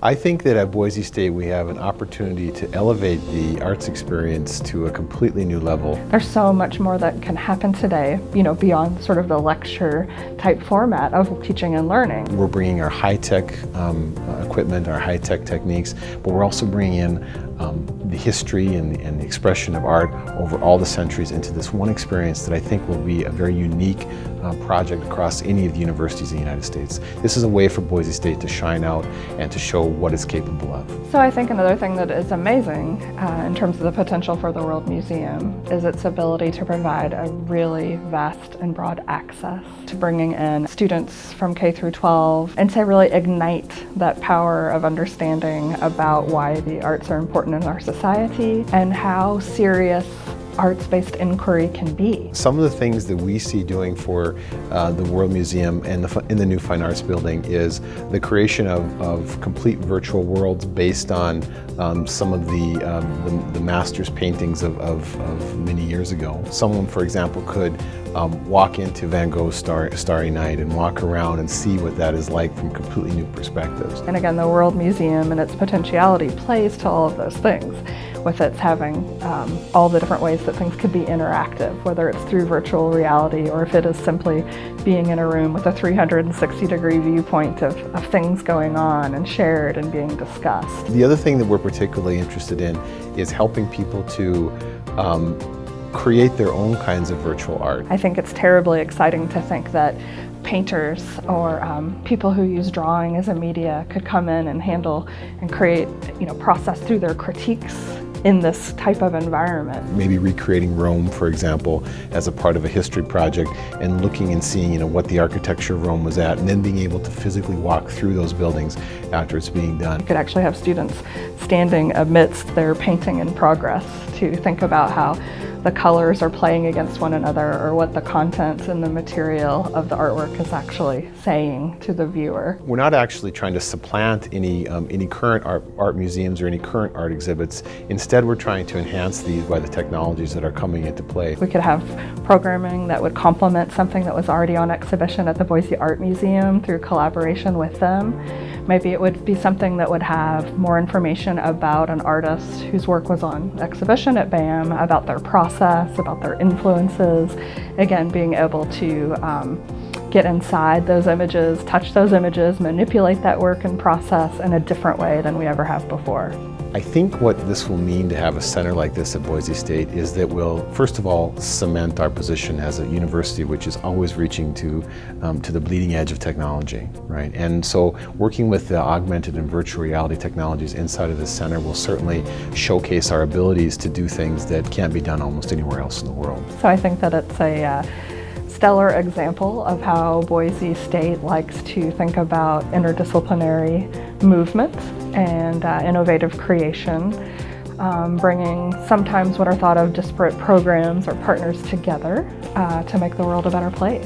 I think that at Boise State we have an opportunity to elevate the arts experience to a completely new level. There's so much more that can happen today, beyond sort of the lecture type format of teaching and learning. We're bringing our high-tech equipment, our high-tech techniques, but we're also bringing in the history and the expression of art over all the centuries into this one experience that I think will be a very unique project across any of the universities in the United States. This is a way for Boise State to shine out and to show what it's capable of. So I think another thing that is amazing in terms of the potential for the World Museum is its ability to provide a really vast and broad access to bringing in students from K through 12 and to really ignite that power of understanding about why the arts are important in our society and how serious arts-based inquiry can be. Some of the things that we see doing for the World Museum and in the new Fine Arts Building is the creation of complete virtual worlds based on some of the masters' paintings of many years ago. Someone, for example, could walk into Van Gogh's Starry Night and walk around and see what that is like from completely new perspectives. And again, the World Museum and its potentiality plays to all of those things, with its having all the different ways that things could be interactive, whether it's through virtual reality or if it is simply being in a room with a 360-degree viewpoint of things going on and shared and being discussed. The other thing that we're particularly interested in is helping people to create their own kinds of virtual art. I think it's terribly exciting to think that painters or people who use drawing as a media could come in and handle and create, process through their critiques in this type of environment. Maybe recreating Rome, for example, as a part of a history project and looking and seeing, what the architecture of Rome was at, and then being able to physically walk through those buildings after it's being done. You could actually have students standing amidst their painting in progress to think about how the colors are playing against one another or what the content and the material of the artwork is actually saying to the viewer. We're not actually trying to supplant any current art museums or any current art exhibits. Instead, we're trying to enhance these by the technologies that are coming into play. We could have programming that would complement something that was already on exhibition at the Boise Art Museum through collaboration with them. Maybe it would be something that would have more information about an artist whose work was on exhibition at BAM, about their process, about their influences. Again, being able to get inside those images, touch those images, manipulate that work and process in a different way than we ever have before. I think what this will mean to have a center like this at Boise State is that we'll, first of all, cement our position as a university which is always reaching to the bleeding edge of technology, right? And so working with the augmented and virtual reality technologies inside of this center will certainly showcase our abilities to do things that can't be done almost anywhere else in the world. So I think that it's a stellar example of how Boise State likes to think about interdisciplinary movement and innovative creation, bringing sometimes what are thought of disparate programs or partners together to make the world a better place.